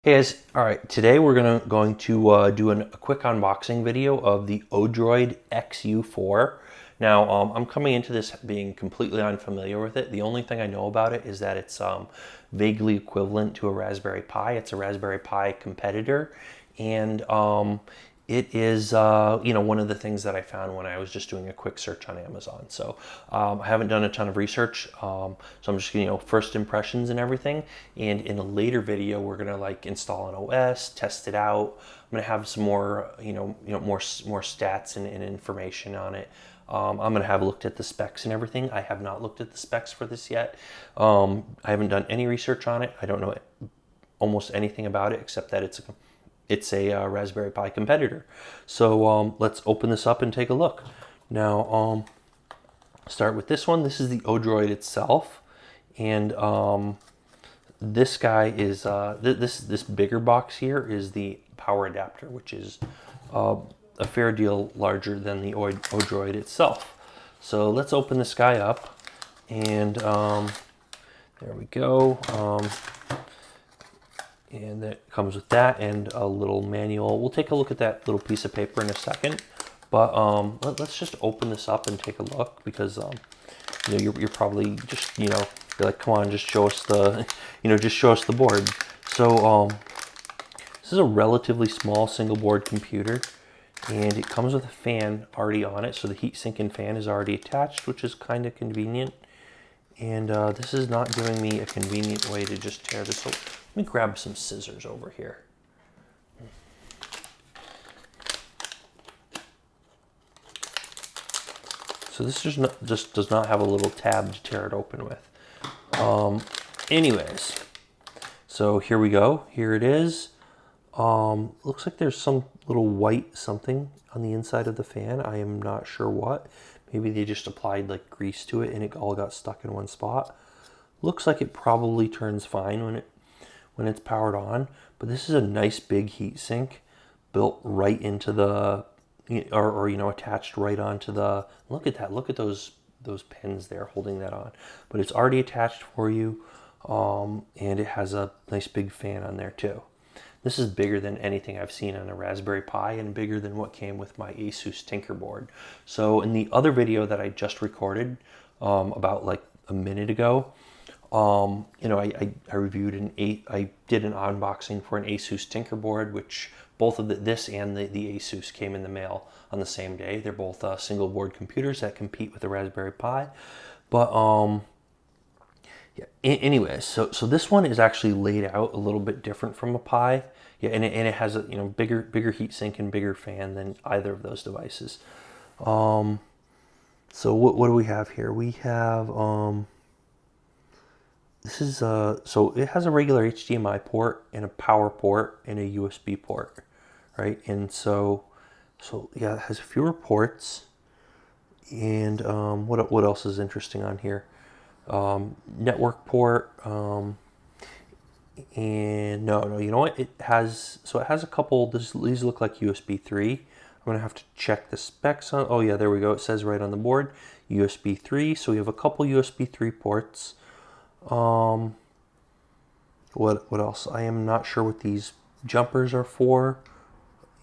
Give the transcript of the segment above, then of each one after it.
Hey guys, all right, today we're going to do a quick unboxing video of the ODROID XU4. Now, I'm coming into this being completely unfamiliar with it. The only thing I know about it is that it's vaguely equivalent to a Raspberry Pi. It's a Raspberry Pi competitor, and it is, one of the things that I found when I was just doing a quick search on Amazon. So I haven't done a ton of research, so I'm just, first impressions and everything. And in a later video, we're gonna like install an OS, test it out. I'm gonna have some more, more stats and information on it. I'm gonna have looked at the specs and everything. I have not looked at the specs for this yet. I haven't done any research on it. I don't know almost anything about it except that it's a Raspberry Pi competitor. So let's open this up and take a look. Now, start with this one. This is the ODROID itself, and this guy is this bigger box here is the power adapter, which is a fair deal larger than the ODROID itself. So let's open this guy up, and there we go. And that comes with that and a little manual. We'll take a look at that little piece of paper in a second. But let's just open this up and take a look, because you're probably just you're like, come on, just show us the just show us the board. So this is a relatively small single board computer, and it comes with a fan already on it. So the heat sink and fan is already attached, which is kind of convenient. And this is not giving me a convenient way to just tear this open. Let me grab some scissors over here. So this just does not have a little tab to tear it open with. Anyways, so here we go. Here it is. Looks like there's some little white something on the inside of the fan. I am not sure what. Maybe they just applied like grease to it and it all got stuck in one spot. Looks like it probably turns fine when it's powered on, but this is a nice big heat sink built right into the, or attached right onto the, look at that, look at those pins there holding that on. But it's already attached for you, and it has a nice big fan on there too. This is bigger than anything I've seen on a Raspberry Pi, and bigger than what came with my Asus Tinkerboard. So in the other video that I just recorded about like a minute ago, I reviewed I did an unboxing for an Asus Tinkerboard, which both of this and the Asus came in the mail on the same day. They're both single board computers that compete with the Raspberry Pi. But yeah. Anyways, so this one is actually laid out a little bit different from a Pi. Yeah, and it has a bigger heat sink and bigger fan than either of those devices. So what do we have here? We have this is so it has a regular HDMI port and a power port and a USB port, right? And so yeah, it has fewer ports. And what else is interesting on here? Network port. And no, you know what? It has a couple. These look like USB 3. I'm gonna have to check the specs on. Oh yeah, there we go. It says right on the board, USB 3. So we have a couple USB 3 ports. What else? I am not sure what these jumpers are for.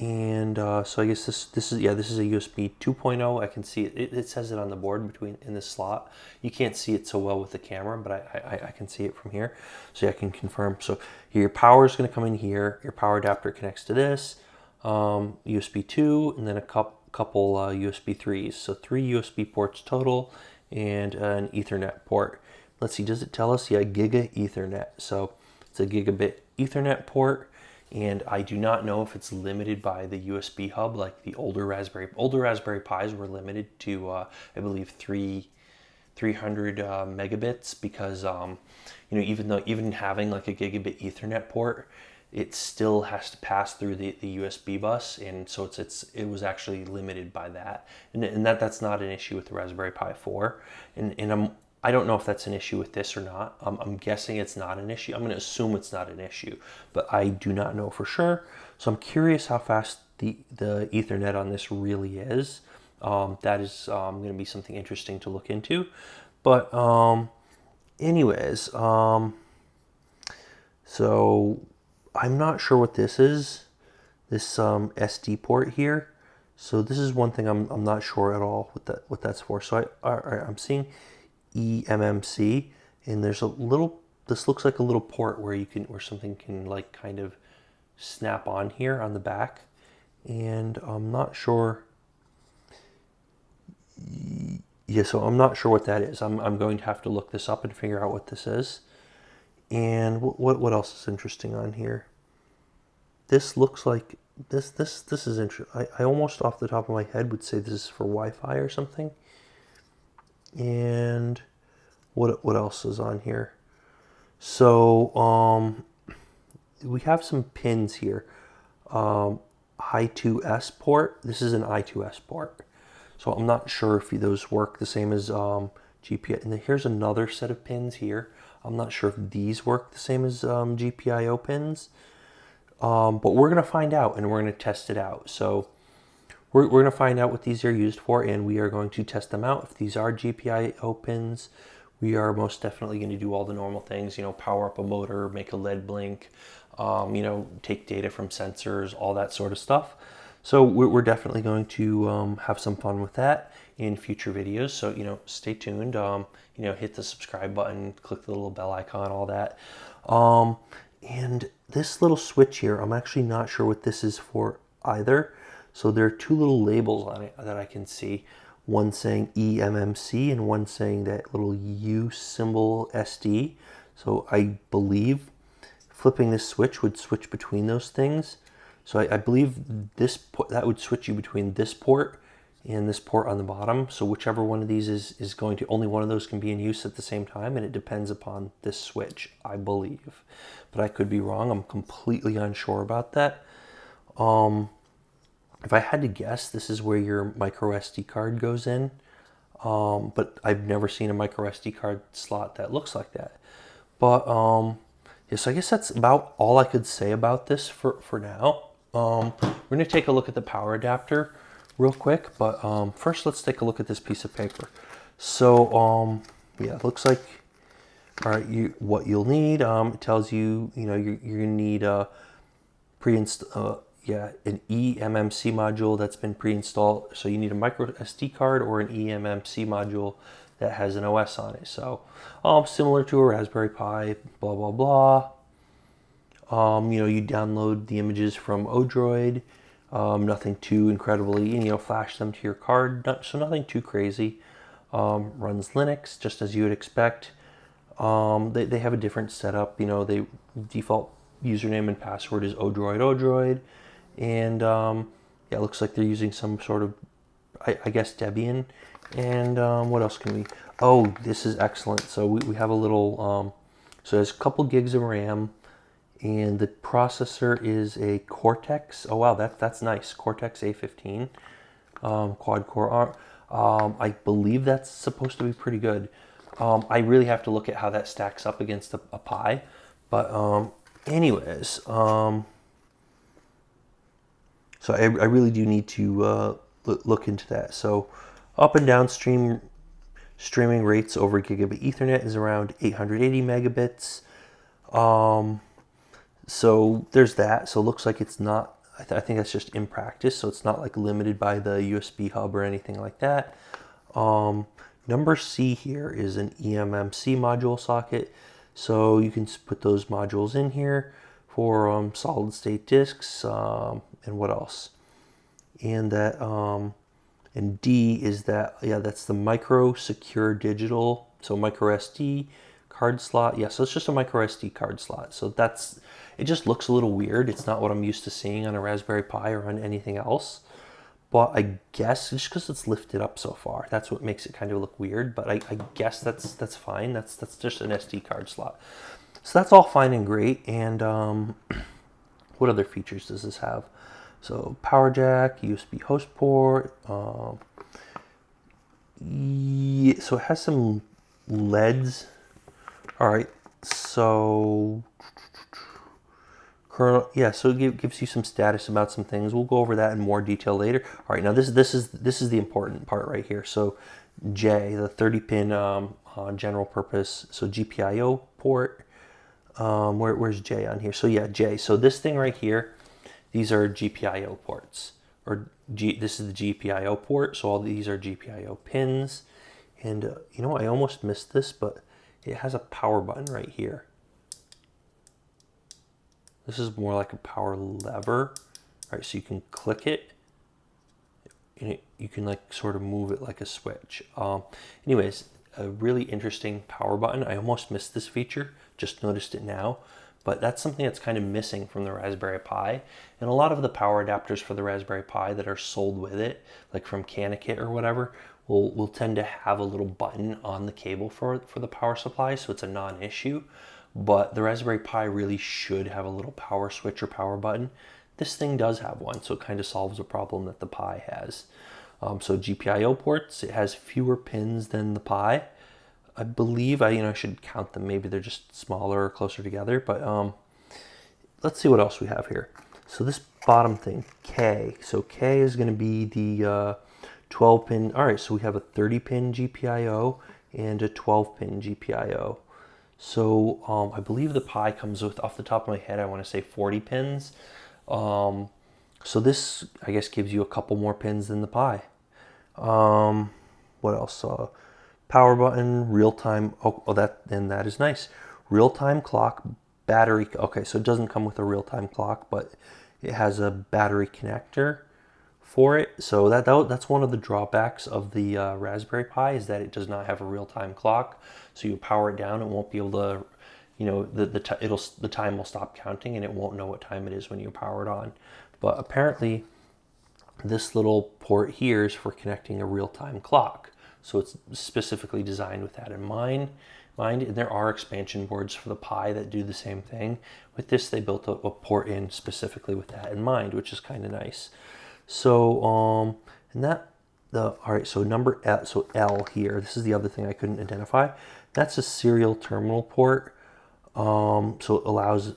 And so I guess this is a USB 2.0. I can see it. It says it on the board in this slot. You can't see it so well with the camera, but I can see it from here. So yeah, I can confirm. So your power is going to come in here. Your power adapter connects to this, USB 2, and then a couple USB 3s. So 3 USB ports total, and an Ethernet port. Let's see, does it tell us? Yeah, Giga Ethernet. So it's a gigabit Ethernet port. And I do not know if it's limited by the USB hub, like the older Raspberry Pis were limited to, I believe, 300 megabits, because even having like a gigabit Ethernet port, it still has to pass through the USB bus, and so it was actually limited by that, and that's not an issue with the Raspberry Pi 4, and I don't know if that's an issue with this or not. I'm guessing it's not an issue. I'm going to assume it's not an issue, but I do not know for sure. So I'm curious how fast the Ethernet on this really is. That is going to be something interesting to look into. But anyways, so I'm not sure what this is, this SD port here. So this is one thing I'm not sure at all what that's for. So I'm seeing eMMC, and there's a little, this looks like a little port where something can like kind of snap on here on the back, and I'm not sure. Yeah, so I'm not sure what that is. I'm going to have to look this up and figure out what this is. And what else is interesting on here? This looks like this is interesting. I almost off the top of my head would say this is for Wi-Fi or something. And what else is on here? So we have some pins here. I2S port. This is an I2S port. So I'm not sure if those work the same as GPIO. And then here's another set of pins here. I'm not sure if these work the same as GPIO pins. But we're going to find out, and we're going to test it out. So we're going to find out what these are used for, and we are going to test them out. If these are GPIO pins, we are most definitely going to do all the normal things, you know, power up a motor, make a LED blink, you know, take data from sensors, all that sort of stuff. So we're definitely going to have some fun with that in future videos. So, you know, stay tuned, you know, hit the subscribe button, click the little bell icon, all that. And this little switch here, I'm actually not sure what this is for either. So there are two little labels on it that I can see. One saying eMMC and one saying that little U symbol SD. So I believe flipping this switch would switch between those things. So I believe that would switch you between this port and this port on the bottom. So whichever one of these is going to, only one of those can be in use at the same time, and it depends upon this switch, I believe. But I could be wrong. I'm completely unsure about that. If I had to guess, this is where your micro SD card goes in. But I've never seen a micro SD card slot that looks like that. But yeah, so I guess that's about all I could say about this for now. We're going to take a look at the power adapter real quick, but first let's take a look at this piece of paper. So yeah, it looks like, all right, what you'll need, it tells you, you know, you're going to need a an eMMC module that's been pre-installed. So you need a micro SD card or an eMMC module that has an OS on it. So similar to a Raspberry Pi, blah, blah, blah. You know, you download the images from ODROID, nothing too incredibly, you know, flash them to your card, so nothing too crazy. Runs Linux, just as you would expect. They have a different setup, you know, the default username and password is ODROID, and yeah, it looks like they're using some sort of, I guess, Debian. And what else can we, oh, this is excellent. So we have a little, so there's a couple gigs of RAM, and the processor is a Cortex. Oh wow, that's nice. Cortex A15, quad core ARM. I believe that's supposed to be pretty good. I really have to look at how that stacks up against a Pi, but anyways, so I really do need to look into that. So up and down streaming rates over gigabit Ethernet is around 880 megabits. So there's that. So it looks like it's not, I think that's just in practice. So it's not like limited by the USB hub or anything like that. Number C here is an eMMC module socket. So you can put those modules in here for solid state disks, and what else? And that, and D is that, yeah, that's the micro secure digital. So micro SD card slot. Yeah, so it's just a micro SD card slot. So that's, it just looks a little weird. It's not what I'm used to seeing on a Raspberry Pi or on anything else. But I guess just because it's lifted up so far, that's what makes it kind of look weird. But I guess that's fine. That's just an SD card slot. So that's all fine and great. And what other features does this have? So power jack, USB host port. Yeah, so it has some LEDs. All right, so yeah, so it gives you some status about some things. We'll go over that in more detail later. All right, now this is the important part right here. So J, the 30-pin general purpose, so GPIO port. Where's J on here? So yeah, J. So this thing right here, these are GPIO ports, or this is the GPIO port. So all these are GPIO pins. And you know, I almost missed this, but it has a power button right here. This is more like a power lever. All right, so you can click it, and you can like sort of move it like a switch. Anyways, a really interesting power button. I almost missed this feature, just noticed it now, but that's something that's kind of missing from the Raspberry Pi. And a lot of the power adapters for the Raspberry Pi that are sold with it, like from CanaKit or whatever, will tend to have a little button on the cable for the power supply, so it's a non-issue. But the Raspberry Pi really should have a little power switch or power button. This thing does have one, so it kind of solves a problem that the Pi has. So GPIO ports, it has fewer pins than the Pi. I believe, I should count them. Maybe they're just smaller or closer together, but let's see what else we have here. So this bottom thing, K. So K is going to be the 12 pin. All right, so we have a 30 pin GPIO and a 12 pin GPIO. So I believe the Pi comes with, off the top of my head, I want to say 40 pins. So this, I guess, gives you a couple more pins than the Pi. What else? Power button, real-time. That is nice. Real-time clock, battery. Okay, so it doesn't come with a real-time clock, but it has a battery connector for it. So that's one of the drawbacks of the Raspberry Pi, is that it does not have a real-time clock. So you power it down, it won't be able to, the time will stop counting, and it won't know what time it is when you power it on. But apparently, this little port here is for connecting a real-time clock. So it's specifically designed with that in mind. And there are expansion boards for the Pi that do the same thing. With this, they built a port in specifically with that in mind, which is kind of nice. So, all right, so number L, so L here, this is the other thing I couldn't identify. That's a serial terminal port. So it allows,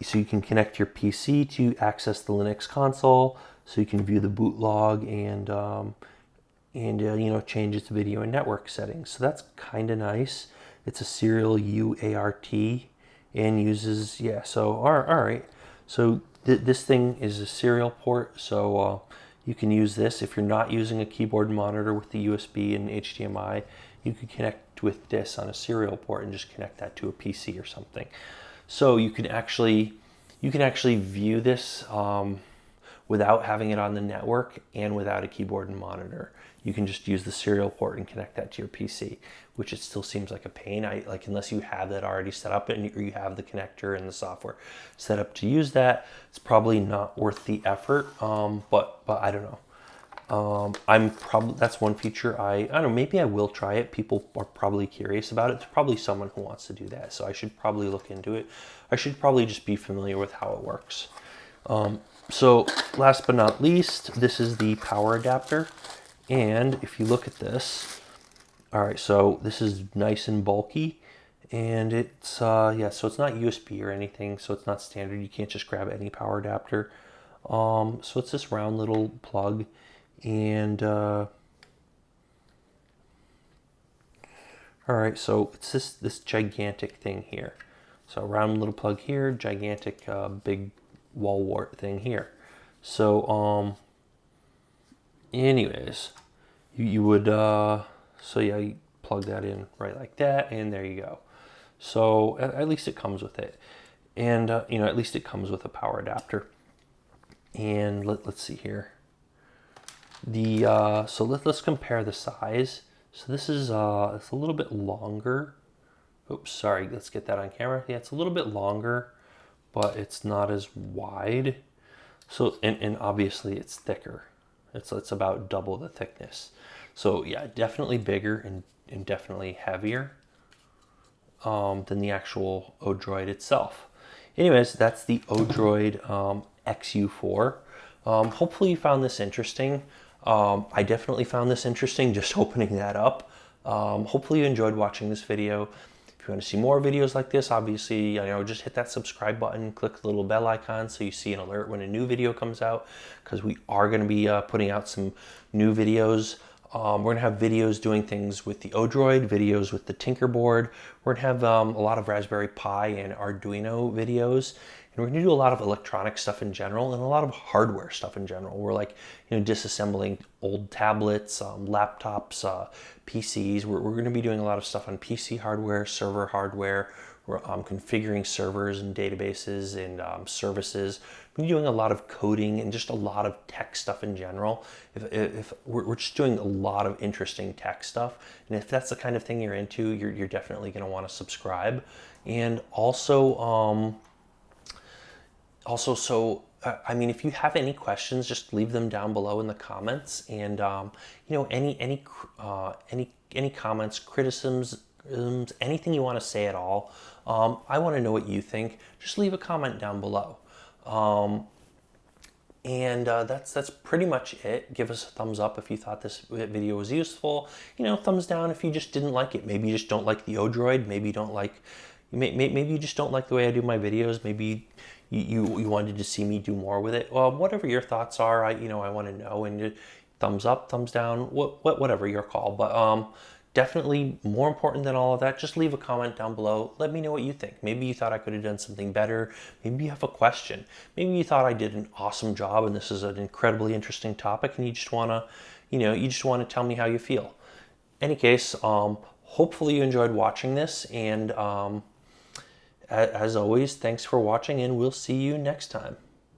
so you can connect your PC to access the Linux console, so you can view the boot log and change its video and network settings. So that's kind of nice. It's a serial UART and uses, so all right. So this thing is a serial port, so you can use this. If you're not using a keyboard monitor with the USB and HDMI, you can connect with this on a serial port and just connect that to a PC or something. So you can actually view this without having it on the network and without a keyboard and monitor. You can just use the serial port and connect that to your PC, which it still seems like a pain. Unless you have that already set up or you have the connector and the software set up to use that, it's probably not worth the effort. But I don't know. That's one feature I don't know, maybe I will try it. People are probably curious about it. There's probably someone who wants to do that, so I should probably look into it. I should probably just be familiar with how it works. So last but not least, this is the power adapter. And if you look at this, all right, so this is nice and bulky, and it's, so it's not USB or anything, so it's not standard. You can't just grab any power adapter. So it's this round little plug, and, all right, so it's this gigantic thing here. So round little plug here, gigantic, big wall wart thing here. So, anyways, you would, you plug that in right like that, and there you go. So at least it comes with it. And, at least it comes with a power adapter. And let's see here. So let's compare the size. So this is, it's a little bit longer. Oops, sorry, let's get that on camera. Yeah, it's a little bit longer, but it's not as wide. So, and obviously it's thicker. It's about double the thickness. So yeah, definitely bigger and definitely heavier than the actual ODROID itself. Anyways, that's the ODROID XU4. Hopefully you found this interesting. I definitely found this interesting just opening that up. Hopefully you enjoyed watching this video. If you want to see more videos like this, obviously, just hit that subscribe button, click the little bell icon so you see an alert when a new video comes out, because we are going to be putting out some new videos We're gonna have videos doing things with the ODROID, videos with the Tinkerboard. We're gonna have a lot of Raspberry Pi and Arduino videos. And we're gonna do a lot of electronic stuff in general and a lot of hardware stuff in general. We're like, disassembling old tablets, laptops, PCs. We're gonna be doing a lot of stuff on PC hardware, server hardware. We're configuring servers and databases and services. We're doing a lot of coding and just a lot of tech stuff in general. If we're just doing a lot of interesting tech stuff, and if that's the kind of thing you're into, you're definitely going to want to subscribe. And also, I mean, if you have any questions, just leave them down below in the comments. And any comments, criticisms, anything you want to say at all. I want to know what you think. Just leave a comment down below. That's pretty much it. Give us a thumbs up if you thought this video was useful. Thumbs down if you just didn't like it. Maybe you just don't like the ODROID. Maybe you don't like. Maybe you just don't like the way I do my videos. Maybe you wanted to see me do more with it. Well, whatever your thoughts are, I want to know. And thumbs up, thumbs down, whatever your call. But definitely more important than all of that, just leave a comment down below. Let me know what you think. Maybe you thought I could have done something better. Maybe you have a question. Maybe you thought I did an awesome job and this is an incredibly interesting topic and you just want to, tell me how you feel. Any case, hopefully you enjoyed watching this, and as always, thanks for watching, and we'll see you next time.